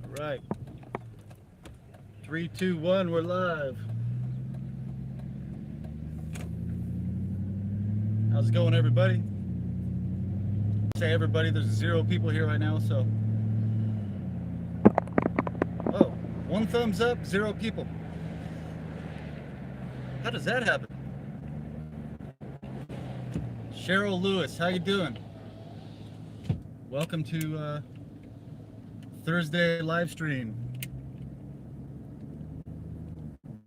All right. 3, 2, 1, we're live. How's it going, everybody? Say everybody, there's 0 people here right now, so. Oh, 1 thumbs up, 0 people. How does that happen? Cheryl Lewis, how you doing? Welcome to Thursday live stream.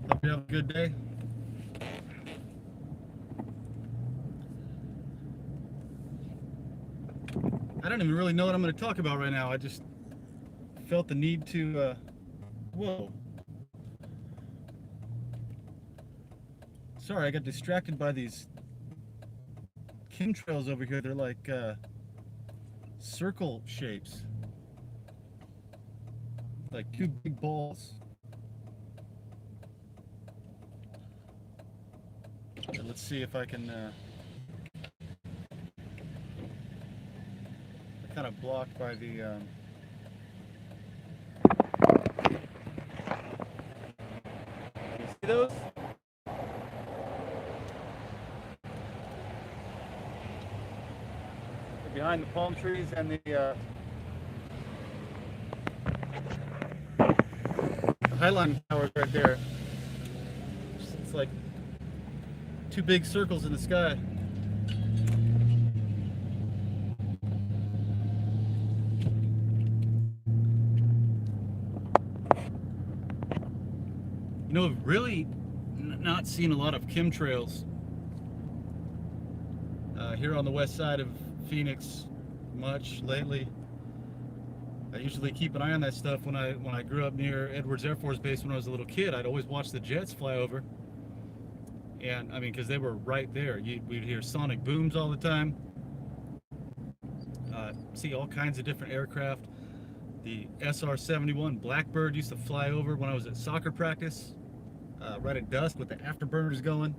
Hope you have a good day. I don't even really know what I'm going to talk about right now. I just felt the need to, whoa. Sorry, I got distracted by these chemtrails over here. They're like circle shapes. Like 2 big balls. And let's see if I can kind of blocked by the you see those? They're behind the palm trees and the Highline Towers right there. It's like 2 big circles in the sky. You know, I've really not seen a lot of chemtrails here on the west side of Phoenix much lately. I usually keep an eye on that stuff when I grew up near Edwards Air Force Base when I was a little kid. I'd always watch the jets fly over, and I mean, because they were right there. We'd hear sonic booms all the time. See all kinds of different aircraft. The SR-71 Blackbird used to fly over when I was at soccer practice, right at dusk with the afterburners going.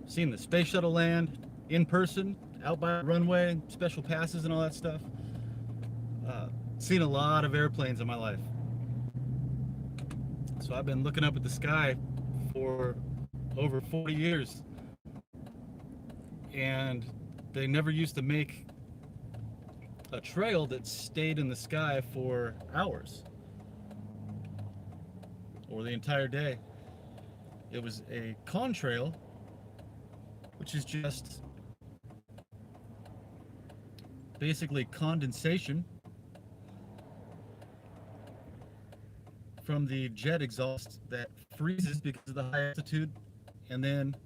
Seeing the space shuttle land in person, out by the runway, special passes and all that stuff. Seen a lot of airplanes in my life. So I've been looking up at the sky for over 40 years. And they never used to make a trail that stayed in the sky for hours or the entire day. It was a contrail, which is just basically condensation from the jet exhaust that freezes because of the high altitude, and then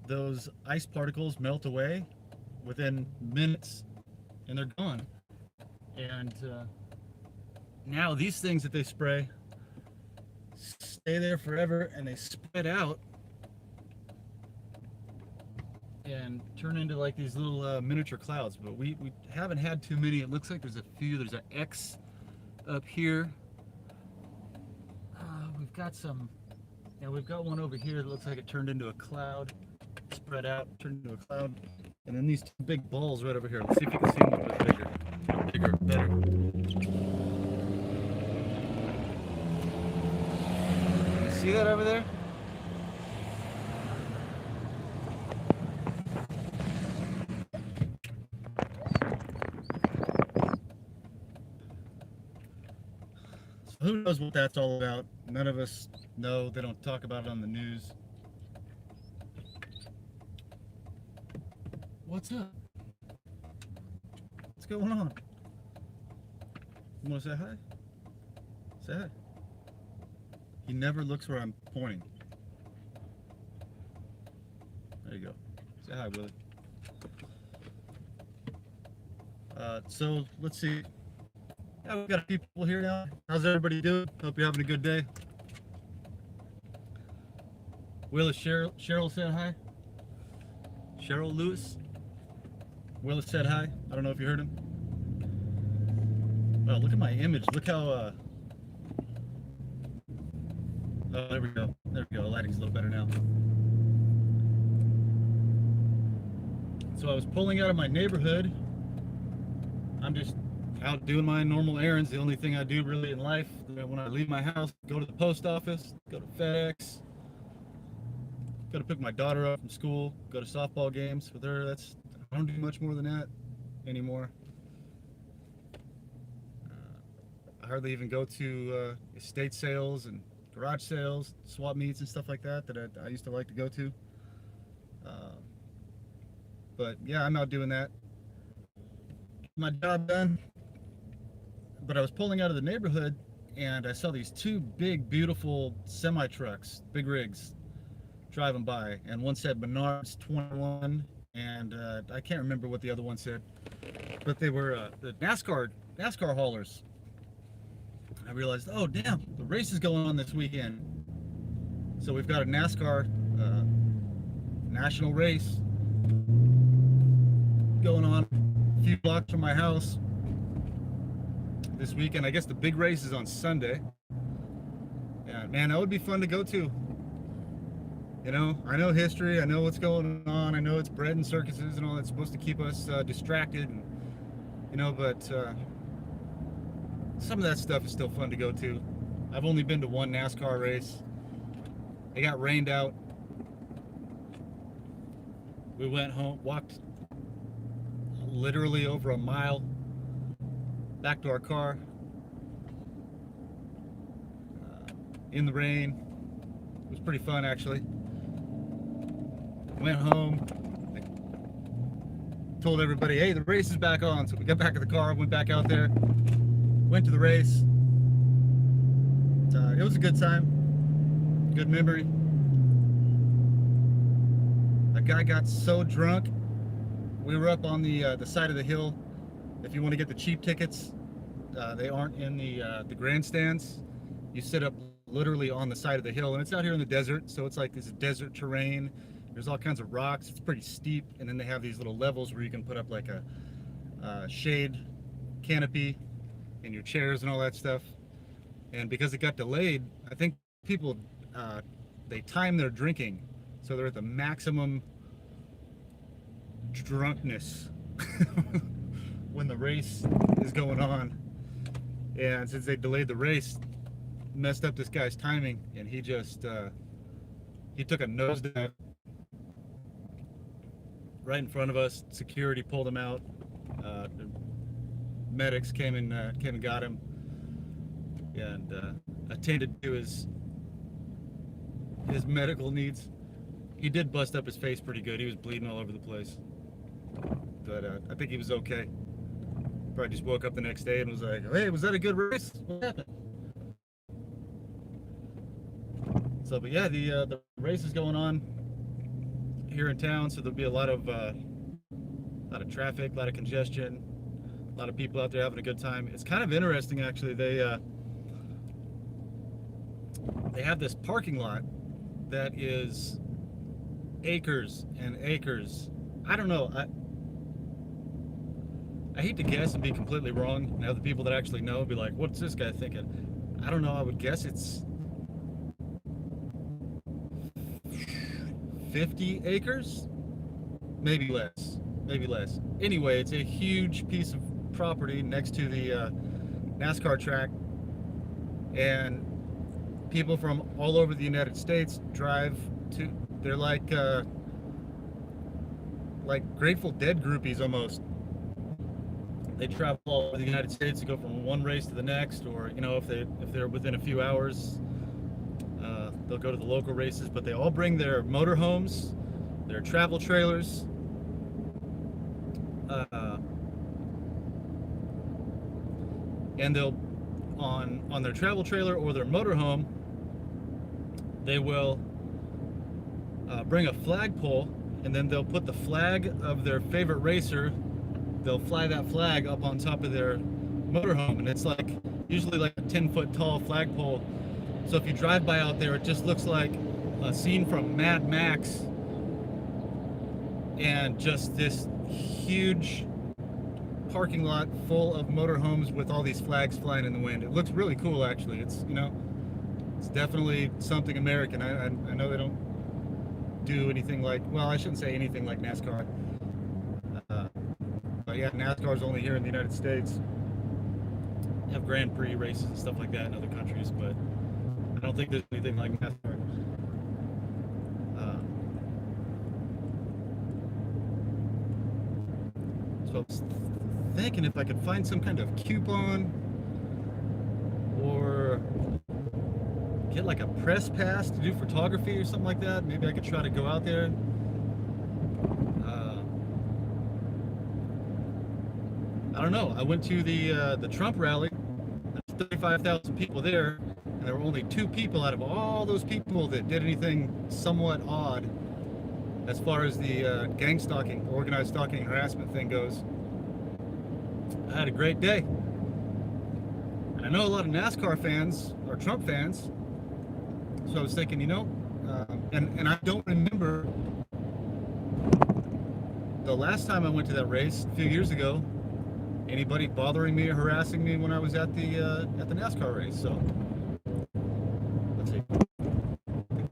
those ice particles melt away within minutes and they're gone. And now these things that they spray stay there forever, and they spread out and turn into like these little miniature clouds. But we haven't had too many. It looks like there's a few. There's an X up here. We've got some, yeah, we've got one over here that looks like it turned into a cloud, spread out, turned into a cloud. And then these 2 big balls right over here. Let's see if you can see them a little bit bigger. Bigger, better. You see that over there? So who knows what that's all about? None of us know. They don't talk about it on the news. What's up? What's going on? You want to say hi? Say hi. He never looks where I'm pointing. There you go. Say hi, Willie. So let's see. Yeah, we've got a few people here now. How's everybody doing? Hope you're having a good day. Willis, Cheryl said hi. Cheryl Lewis. Willis said hi. I don't know if you heard him. Oh, look at my image. Look how, oh, there we go. There we go. The lighting's a little better now. So I was pulling out of my neighborhood. I'm just out doing my normal errands. The only thing I do really in life when I leave my house, go to the post office, go to FedEx, go to pick my daughter up from school, go to softball games with her. I don't do much more than that anymore. I hardly even go to estate sales and garage sales, swap meets and stuff like that I used to like to go to. But yeah, I'm out doing that. My job done. But I was pulling out of the neighborhood and I saw these two big, beautiful semi trucks, big rigs, driving by. And one said Menards 21, and I can't remember what the other one said, but they were the NASCAR haulers. I realized, oh damn, the race is going on this weekend. So we've got a NASCAR national race going on a few blocks from my house this weekend. I guess the big race is on Sunday. And man, that would be fun to go to. You know, I know history, I know what's going on, I know it's bread and circuses and all that's supposed to keep us distracted, and, you know, but some of that stuff is still fun to go to. I've only been to one NASCAR race. It got rained out. We went home, walked literally over a mile back to our car in the rain. It was pretty fun, actually. Went home, told everybody, hey, the race is back on. So we got back in the car, went back out there, went to the race. It was a good time, good memory. A guy got so drunk, we were up on the side of the hill. If you want to get the cheap tickets, they aren't in the grandstands. You sit up literally on the side of the hill, and it's out here in the desert, so it's like this desert terrain. There's all kinds of rocks. It's pretty steep, and then they have these little levels where you can put up like a shade canopy and your chairs and all that stuff. And because it got delayed, I think people they time their drinking, so they're at the maximum drunkenness when the race is going on. And since they delayed the race, messed up this guy's timing, and he just he took a nosedive right in front of us. Security pulled him out. The medics came and got him, and attended to his medical needs. He did bust up his face pretty good. He was bleeding all over the place, but I think he was okay. Probably just woke up the next day and was like, hey, was that a good race? What happened? So, but yeah, the race is going on here in town, so there'll be a lot of traffic, a lot of congestion, a lot of people out there having a good time. It's kind of interesting, actually. They have this parking lot that is acres and acres. I don't know. I hate to guess and be completely wrong. Now the people that actually know be like, what's this guy thinking? I don't know. I would guess it's 50 acres, maybe less. Anyway, it's a huge piece of property next to the NASCAR track, and people from all over the United States drive to. They're like Grateful Dead groupies almost. They travel all over the United States to go from one race to the next, or you know, if they're within a few hours, they'll go to the local races. But they all bring their motorhomes, their travel trailers, and they'll on their travel trailer or their motorhome, they will bring a flagpole, and then they'll put the flag of their favorite racer. They'll fly that flag up on top of their motorhome, and it's like usually like a 10-foot tall flagpole. So if you drive by out there, it just looks like a scene from Mad Max, and just this huge parking lot full of motorhomes with all these flags flying in the wind. It looks really cool, actually. It's, you know, it's definitely something American. I know they don't do anything like, well, I shouldn't say anything like NASCAR. Yeah, NASCAR's only here in the United States. They have Grand Prix races and stuff like that in other countries, but I don't think there's anything like NASCAR. So I was thinking if I could find some kind of coupon or get like a press pass to do photography or something like that. Maybe I could try to go out there. I don't know. I went to the Trump rally. There's 35,000 people there, and there were only 2 people out of all those people that did anything somewhat odd as far as the gang stalking, organized stalking, and harassment thing goes. I had a great day. And I know a lot of NASCAR fans are Trump fans, so I was thinking, you know, and I don't remember the last time I went to that race a few years ago, anybody bothering me or harassing me when I was at the NASCAR race. So let's see,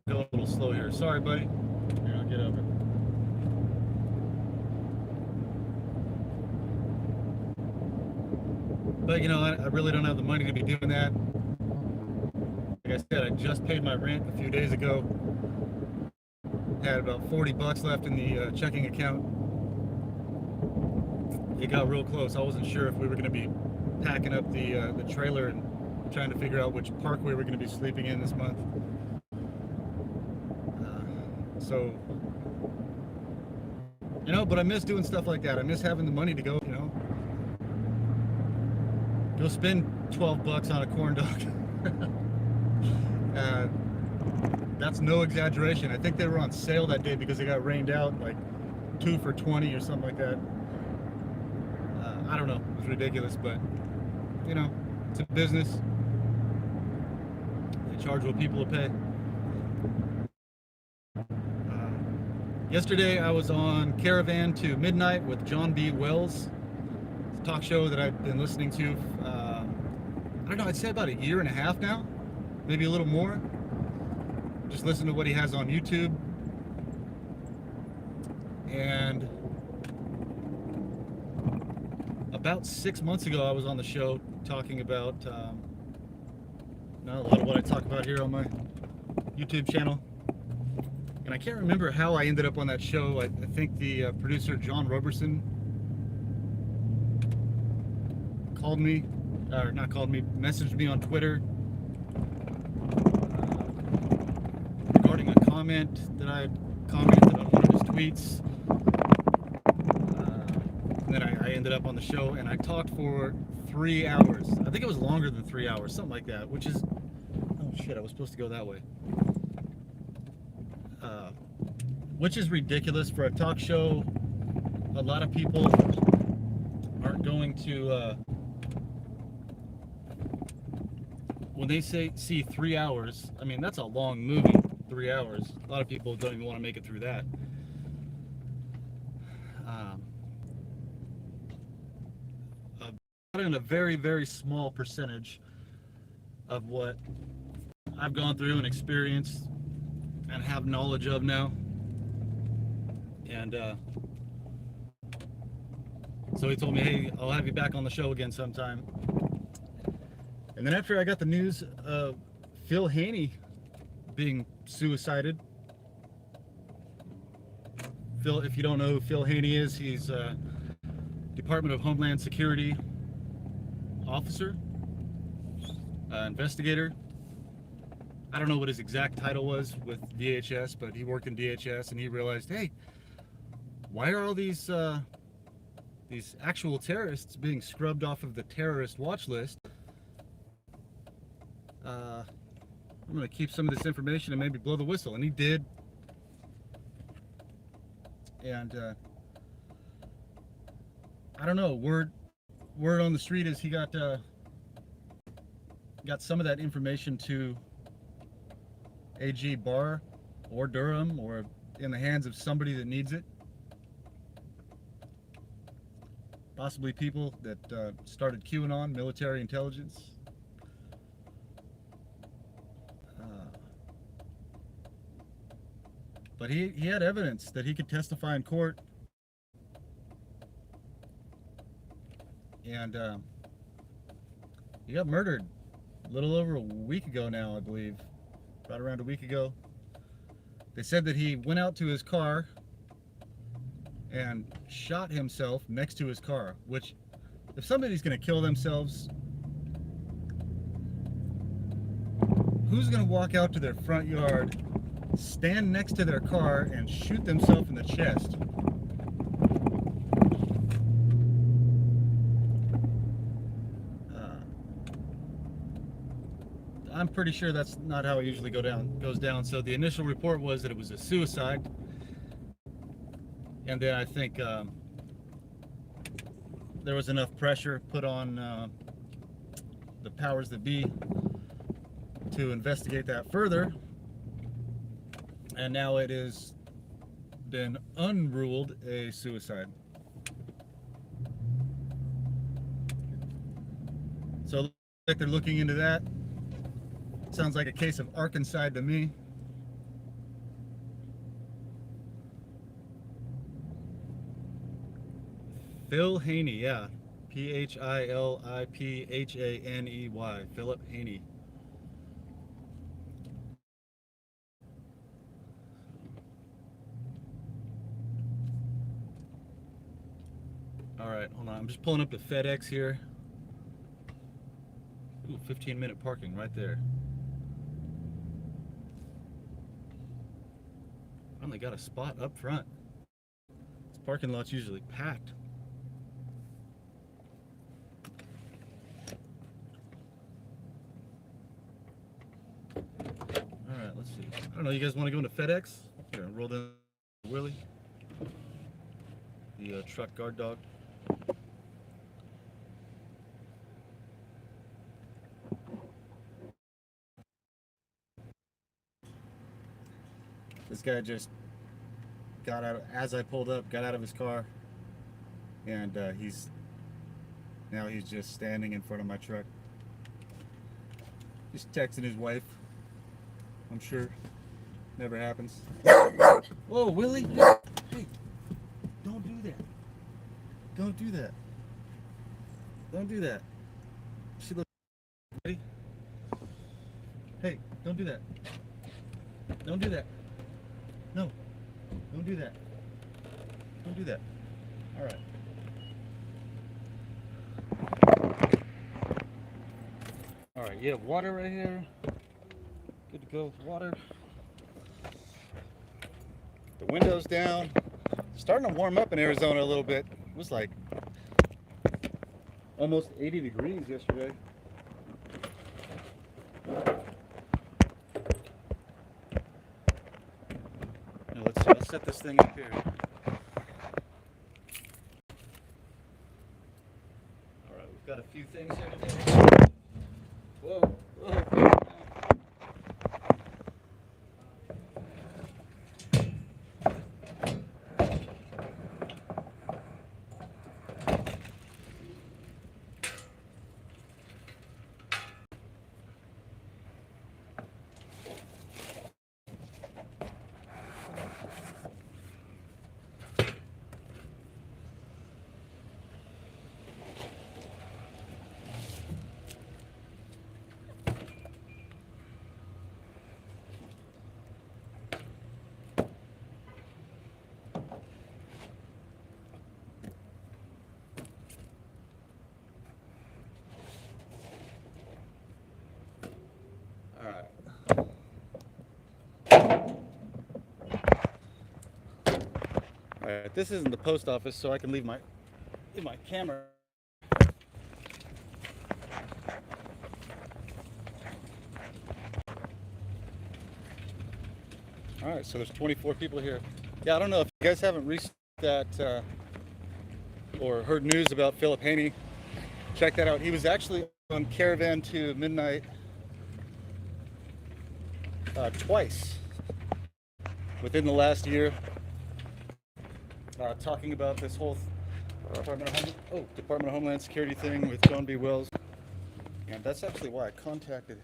go a little slow here. Sorry, buddy. Here, I'll get over. But you know, I really don't have the money to be doing that. Like I said, I just paid my rent a few days ago. Had about 40 bucks left in the checking account. It got real close. I wasn't sure if we were going to be packing up the trailer and trying to figure out which park we were going to be sleeping in this month. So, you know, but I miss doing stuff like that. I miss having the money to go, you know, go spend 12 bucks on a corn dog. That's no exaggeration. I think they were on sale that day because they got rained out, like 2 for $20 or something like that. I don't know. It was ridiculous, but you know, it's a business. They charge what people will pay. Yesterday I was on Caravan to Midnight with John B. Wells. It's a talk show that I've been listening to, I don't know, I'd say about a year and a half now, maybe a little more. Just listen to what he has on YouTube. And about 6 months ago, I was on the show talking about a lot of what I talk about here on my YouTube channel. And I can't remember how I ended up on that show. I think the producer, John Roberson, called me, or not called me, messaged me on Twitter regarding a comment that I had commented on one of his tweets. And then I ended up on the show and I talked for 3 hours. I think it was longer than 3 hours, something like that, which is, oh shit, I was supposed to go that way. Which is ridiculous for a talk show. A lot of people aren't going to, when they see 3 hours, I mean, that's a long movie, 3 hours. A lot of people don't even want to make it through that. In a very, very small percentage of what I've gone through and experienced and have knowledge of now. And so he told me, hey, I'll have you back on the show again sometime. And then after I got the news of Phil Haney being suicided. Phil, if you don't know who Phil Haney is, he's Department of Homeland Security officer, investigator. I don't know what his exact title was with DHS, but he worked in DHS and he realized, hey, why are all these actual terrorists being scrubbed off of the terrorist watch list? I'm going to keep some of this information and maybe blow the whistle. And he did. And I don't know, word on the street is he got some of that information to AG Barr or Durham, or in the hands of somebody that needs it. Possibly people that started QAnon, military intelligence. But he had evidence that he could testify in court and he got murdered a little over a week ago now, I believe. Right around a week ago. They said that he went out to his car and shot himself next to his car, which, if somebody's going to kill themselves, who's going to walk out to their front yard, stand next to their car, and shoot themselves in the chest? I'm pretty sure that's not how it usually goes down. So the initial report was that it was a suicide, and then I think there was enough pressure put on the powers that be to investigate that further, and now it has been unruled a suicide. So it looks like they're looking into that. Sounds like a case of Arkansas to me. Phil Haney, yeah. Philiphaney. Philip Haney. Alright, hold on. I'm just pulling up the FedEx here. Ooh, 15-minute parking right there. Finally got a spot up front. This parking lot's usually packed. Alright, let's see. I don't know, you guys want to go into FedEx? Here, roll down Willie. The truck guard dog. This guy just got out, as I pulled up, got out of his car, and he's just standing in front of my truck, just texting his wife. I'm sure never happens. Whoa, Willie! Hey, don't do that! Don't do that! Don't do that! She looks ready. Hey, don't do that! Don't do that! No, don't do that. Don't do that. All right. All right, you have water right here. Good to go with water. The window's down. Starting to warm up in Arizona a little bit. It was like almost 80 degrees yesterday. Let's see, I'll set this thing up here. Alright, we've got a few things here today. Whoa, whoa. Alright, this isn't the post office, so I can leave my camera. Alright, so there's 24 people here. Yeah, I don't know if you guys haven't reached that or heard news about Philip Haney. Check that out. He was actually on Caravan to Midnight twice within the last year, talking about this whole Department of Homeland Security thing with John B. Wells. And that's actually why I contacted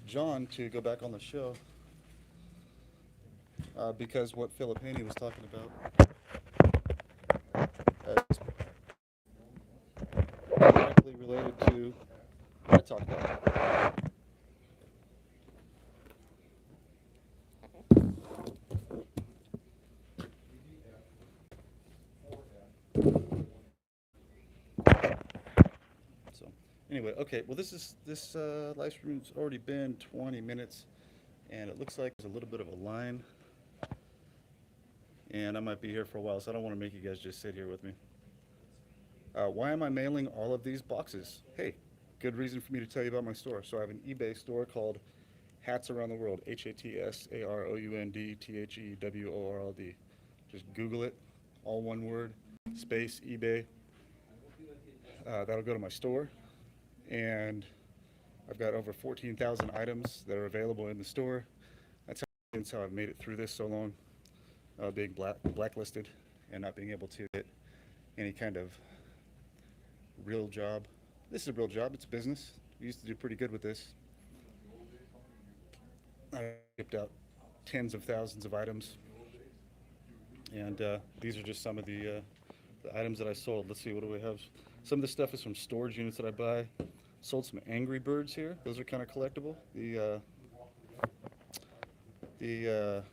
John to go back on the show, because what Philip Haney was talking about. So anyway, okay. Well, this live stream's already been 20 minutes, and it looks like there's a little bit of a line, and I might be here for a while, so I don't want to make you guys just sit here with me. Why am I mailing all of these boxes? Hey, good reason for me to tell you about my store. So I have an eBay store called Hats Around the World, HATSAROUNDTHEWORLD. Just Google it, all one word, space eBay. That'll go to my store, and I've got over 14,000 items that are available in the store. That's how I've made it through this so long, being blacklisted and not being able to get any kind of real job. This is a real job. It's a business. We used to do pretty good with this. I shipped out tens of thousands of items, and these are just some of the items that I sold. Let's see, what do we have? Some of this stuff is from storage units that I buy. Sold some Angry Birds here. Those are kind of collectible. The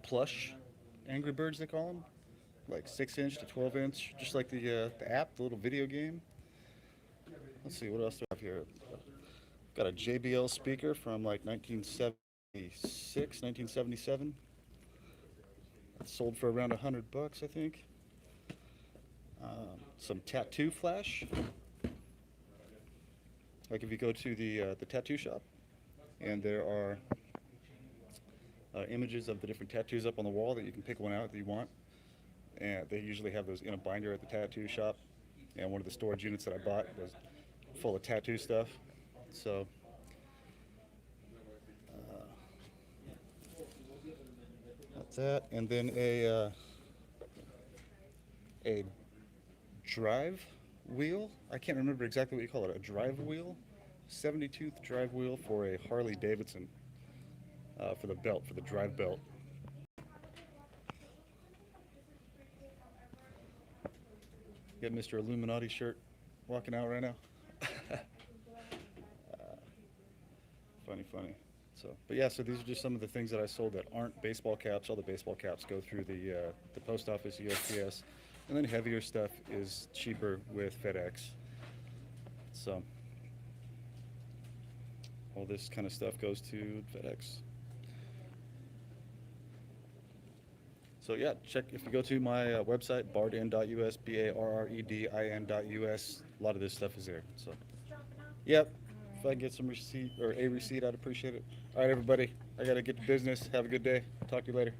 plush Angry Birds, they call them, like 6-inch to 12-inch, just like the app, the little video game. Let's see, what else do I have here? Got a JBL speaker from like 1976, 1977. It sold for around $100, I think. Some tattoo flash. Like if you go to the tattoo shop, and there are images of the different tattoos up on the wall that you can pick one out that you want. And they usually have those in a binder at the tattoo shop. And one of the storage units that I bought was full of tattoo stuff. So that's that. And then a drive wheel. I can't remember exactly what you call it. A drive wheel, 70-tooth drive wheel for a Harley Davidson, for the belt, for the drive belt. Got Mr. Illuminati shirt walking out right now. Funny. So, but yeah, so these are just some of the things that I sold that aren't baseball caps. All the baseball caps go through the post office, USPS, and then heavier stuff is cheaper with FedEx. So all this kind of stuff goes to FedEx. So yeah, check if you go to my website, barredin.us, barredin.us. A lot of this stuff is there. So, yep. If I can get some receipt or a receipt, I'd appreciate it. All right, everybody. I got to get to business. Have a good day. Talk to you later.